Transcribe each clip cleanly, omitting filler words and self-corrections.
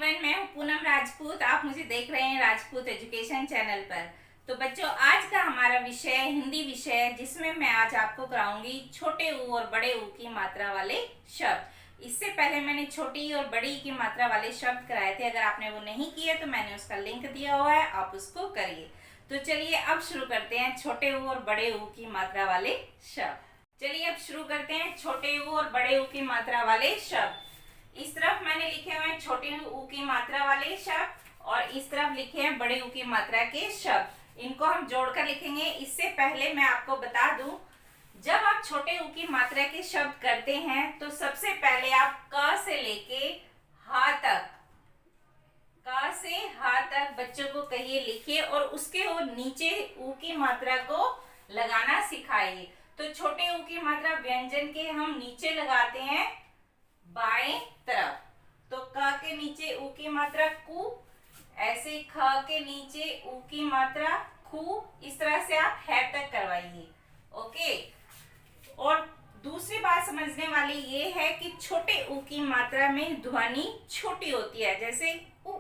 Everyone, मैं हूं पूनम राजपूत। आप मुझे देख रहे हैं राजपूत एजुकेशन चैनल पर। तो बच्चों, आज का हमारा विषय हिंदी विषय है, जिसमें मैं आज आपको कराऊंगी छोटे ऊ और बड़े ऊ की मात्रा वाले शब्द। इससे पहले मैंने छोटी और बड़ी की मात्रा वाले शब्द कराए थे। अगर आपने वो नहीं किए तो मैंने उसका लिंक दिया हुआ है, आप उसको करिए। तो चलिए अब शुरू करते हैं छोटे ऊ और बड़े ऊ की मात्रा वाले शब्द। चलिए अब शुरू करते हैं छोटे ऊ और बड़े ऊ की मात्रा वाले शब्द। इस तरफ मैंने लिखे हुए हैं छोटे ऊ की मात्रा वाले शब्द और इस तरफ लिखे हैं बड़े ऊ की मात्रा के शब्द। इनको हम जोड़कर लिखेंगे। इससे पहले मैं आपको बता दूं, जब आप छोटे ऊ की मात्रा के शब्द करते हैं तो सबसे पहले आप क से लेके हा तक, क से हा तक बच्चों को कहिए लिखिए और उसके और नीचे ऊ की मात्रा को लगाना सिखाइए। तो छोटे ऊ की मात्रा व्यंजन के हम नीचे लगाते हैं बाएं तरफ। तो क के नीचे ऊ की मात्रा कु, ऐसे ख के नीचे ऊ की मात्रा खु। इस तरह से आप है तक करवाइए। ओके। और दूसरी बात समझने वाली ये है कि छोटे ऊ की मात्रा में ध्वनि छोटी होती है, जैसे उ,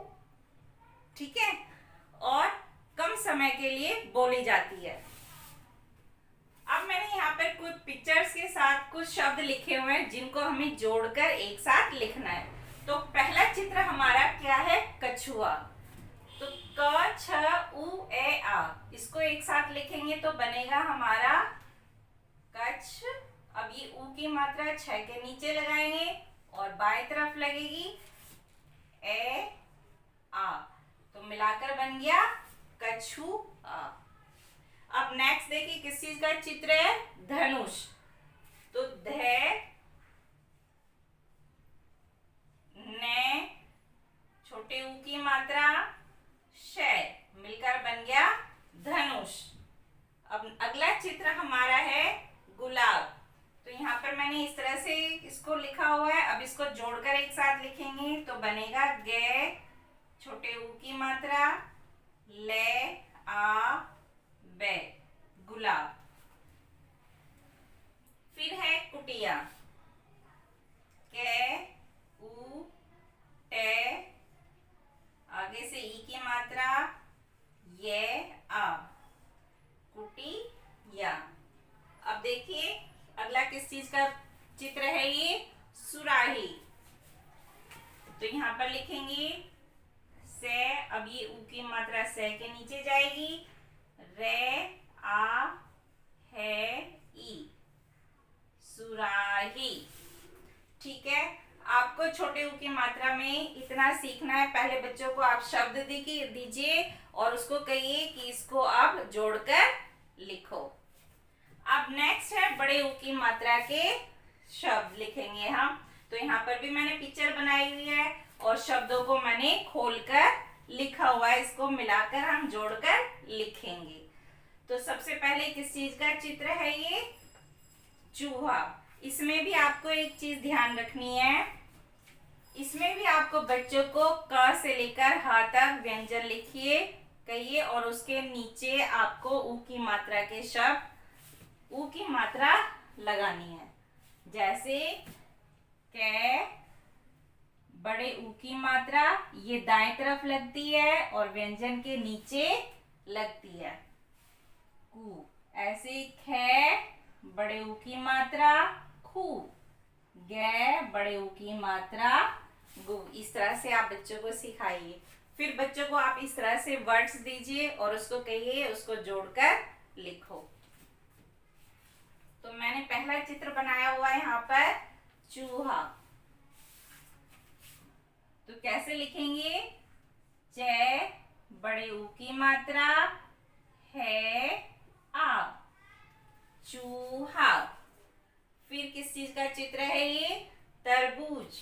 ठीक है, और कम समय के लिए बोली जाती है। अब मैंने यहाँ पर कुछ पिक्चर्स के साथ कुछ शब्द लिखे हुए हैं जिनको हमें जोड़कर एक साथ लिखना है। तो पहला चित्र हमारा क्या है? कछुआ। तो क छ उ ए आ, इसको एक साथ लिखेंगे तो बनेगा हमारा कच्छ। अब ये ऊ की मात्रा छ के नीचे लगाएंगे और बाएं तरफ लगेगी ए आ, तो मिलाकर बन गया कछुआ। अब नेक्स्ट देखिए किस चीज का चित्र है? धनुष। तो ध ने, छोटे ऊ की मात्रा श, मिलकर बन गया धनुष। अब अगला चित्र हमारा है गुलाब। तो यहाँ पर मैंने इस तरह से इसको लिखा हुआ है। अब इसको जोड़कर एक साथ लिखेंगे तो बनेगा गे, छोटे ऊ की मात्रा ले आ बे, गुलाब। फिर है कुटिया। के उ टे, आगे से ई की मात्रा ये आ, कुटिया। अब देखिए अगला किस चीज का चित्र है? ये सुराही। तो यहाँ पर लिखेंगे से, अब ये ऊ की मात्रा से के नीचे जाएगी, रे आ है ई, सुराही। ठीक है, आपको छोटे ऊ की मात्रा में इतना सीखना है। पहले बच्चों को आप शब्द दीजिए और उसको कहिए कि इसको आप जोड़कर लिखो। अब नेक्स्ट है बड़े ऊ की मात्रा के शब्द लिखेंगे हम। तो यहाँ पर भी मैंने पिक्चर बनाई हुई है और शब्दों को मैंने खोलकर लिखा हुआ है। इसको मिलाकर हम जोड़कर लिखेंगे। तो सबसे पहले किस चीज का चित्र है? ये चूहा। इसमें भी आपको एक चीज ध्यान रखनी है, इसमें भी आपको बच्चों को क से लेकर ह तक व्यंजन लिखिए कहिए और उसके नीचे आपको ऊ की मात्रा के शब्द, ऊ की मात्रा लगानी है। जैसे के, बड़े ऊ की मात्रा ये दाएं तरफ लगती है और व्यंजन के नीचे लगती है कु। ऐसे खे, बड़े ऊ की मात्रा खू, गे, बड़े ऊ की मात्रा गु। इस तरह से आप बच्चों को सिखाइए। फिर बच्चों को आप इस तरह से वर्ड्स दीजिए और उसको कहिए, उसको जोड़कर लिखो। तो मैंने पहला चित्र बनाया हुआ है यहाँ पर चूहा। तो कैसे लिखेंगे? चे, बड़े ऊ की मात्रा है आ, चूहा। फिर किस चीज का चित्र है? ये तरबूज।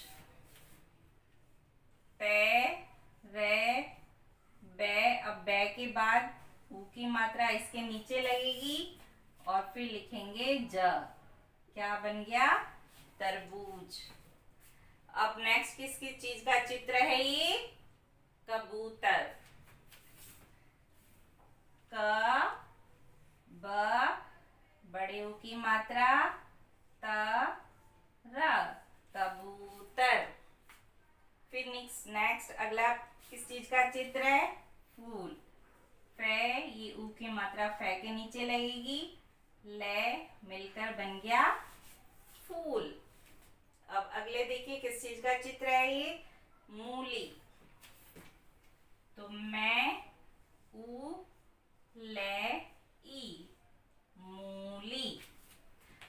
पे, रे, बे। अब बे के बाद ऊ की मात्रा इसके नीचे लगेगी और फिर लिखेंगे ज। क्या बन गया? तरबूज। अब नेक्स्ट किसकी चीज का चित्र है? ये कबूतर। क, ब, बड़े ऊ की मात्रा त, र, कबूतर। फिर नेक्स्ट अगला किस चीज का चित्र है? फूल। फे, ये ऊ की मात्रा फे के नीचे लगेगी, ले मिलकर बन गया फूल। अब अगले देखिए किस चीज का चित्र है ये? मूली। तो मैं ऊ ले ई, मूली।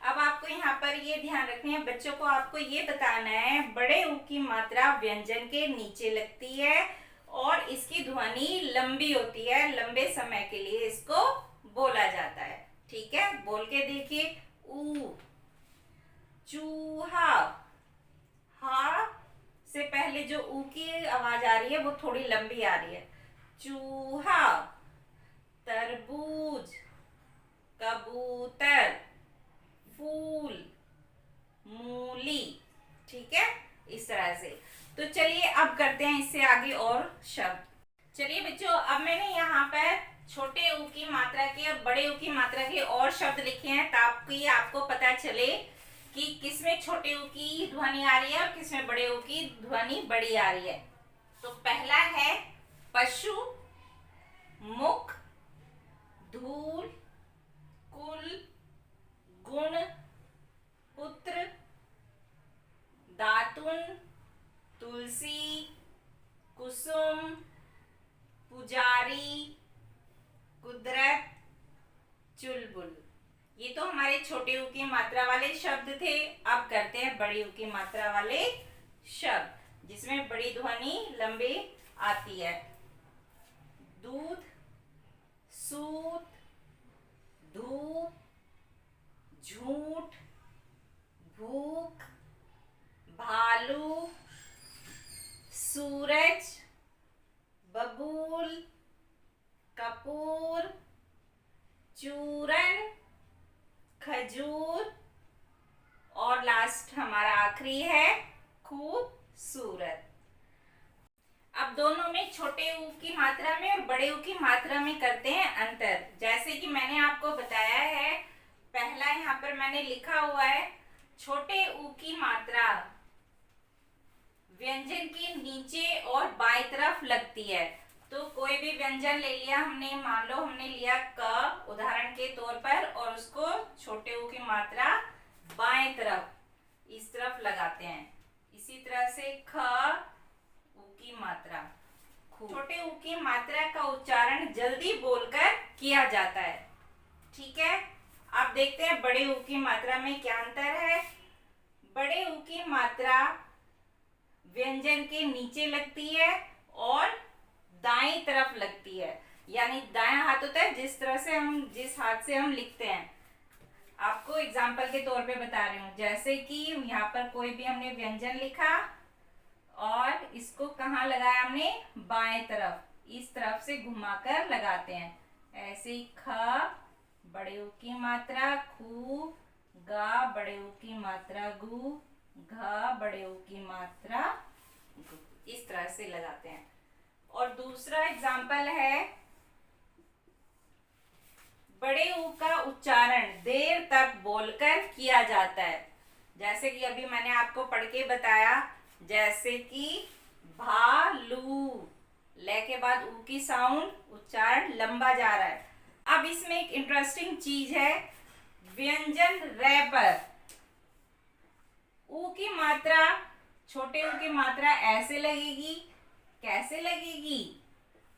अब आपको यहाँ पर ये ध्यान रखना है बच्चों को, आपको ये बताना है बड़े ऊ की मात्रा व्यंजन के नीचे लगती है और इसकी ध्वनि लंबी होती है, लंबे समय के लिए इसको बोला जाता है। ठीक है, बोल के देखिए। ऊ, चूहा। हा से पहले जो ऊ की आवाज आ रही है वो थोड़ी लंबी आ रही है। चूहा। तरबूज, कबूतर, फूल, मूली। ठीक है, इस तरह से। तो चलिए अब करते हैं इससे आगे और शब्द। चलिए बच्चों, अब मैंने यहाँ पर छोटे ऊ की मात्रा के और बड़े ऊ की मात्रा के और शब्द लिखे हैं ताकि आपको पता चले कि किसमें छोटे ऊ की ध्वनि आ रही है और किसमें बड़े ऊ की ध्वनि बड़ी आ रही है। तो पहला है पशु, मुख, धूल, कुल, गुण, पुत्र, दातुन, तुलसी, कुसुम, पुजारी, कुदरत, चुलबुल। ये तो हमारे छोटे ऊ की मात्रा वाले शब्द थे। अब करते हैं बड़ी ऊ की मात्रा वाले शब्द जिसमें बड़ी ध्वनि लंबी आती है। दूध, सूत, धूप, झूठ, भूख, भालू, सूरज, बबूल, कपूर, चूरन, खजूर और लास्ट हमारा आखिरी है खूबसूरत। अब दोनों में छोटे ऊ की मात्रा में और बड़े ऊ की मात्रा में करते हैं अंतर। जैसे कि मैंने आपको बताया है, पहला यहाँ पर मैंने लिखा हुआ है छोटे ऊ की मात्रा व्यंजन के नीचे और बाएं तरफ लगती है। तो कोई भी व्यंजन ले लिया हमने, मान लो हमने लिया क उदाहरण के तौर पर, और उसको छोटे ऊ की मात्रा बाएं तरफ इस तरफ लगाते हैं। इसी तरह से ख ऊ की मात्रा, छोटे ऊ की मात्रा का उच्चारण जल्दी बोलकर किया जाता है। ठीक है, अब देखते हैं बड़े ऊ की मात्रा में क्या अंतर है। बड़े ऊ की मात्रा व्यंजन के नीचे लगती है और दाएं तरफ लगती है, यानी दाएं हाथ होता है जिस तरह से हम, जिस हाथ से हम लिखते हैं। आपको एग्जाम्पल के तौर पे बता रही हूँ, जैसे कि यहाँ पर कोई भी हमने व्यंजन लिखा और इसको कहाँ लगाया हमने? बाएं तरफ, इस तरफ से घुमाकर लगाते हैं। ऐसे ही ख बड़े ऊ की मात्रा खू, गा बड़े ऊ की मात्रा गु, घ बड़े ऊ की मात्रा गु, इस तरह से लगाते हैं। और दूसरा एग्जाम्पल है, बड़े ऊ का उच्चारण देर तक बोलकर किया जाता है। जैसे कि अभी मैंने आपको पढ़ के बताया, जैसे कि भालू, ले के बाद ऊ की साउंड उच्चारण लंबा जा रहा है। अब इसमें एक इंटरेस्टिंग चीज है, व्यंजन रे पर ऊ की मात्रा, छोटे ऊ की मात्रा ऐसे लगेगी, कैसे लगेगी?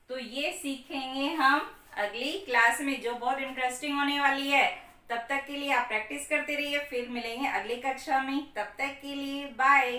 तो ये सीखेंगे हम अगली क्लास में, जो बहुत इंटरेस्टिंग होने वाली है। तब तक के लिए आप प्रैक्टिस करते रहिए, फिर मिलेंगे अगली कक्षा में। तब तक के लिए बाय।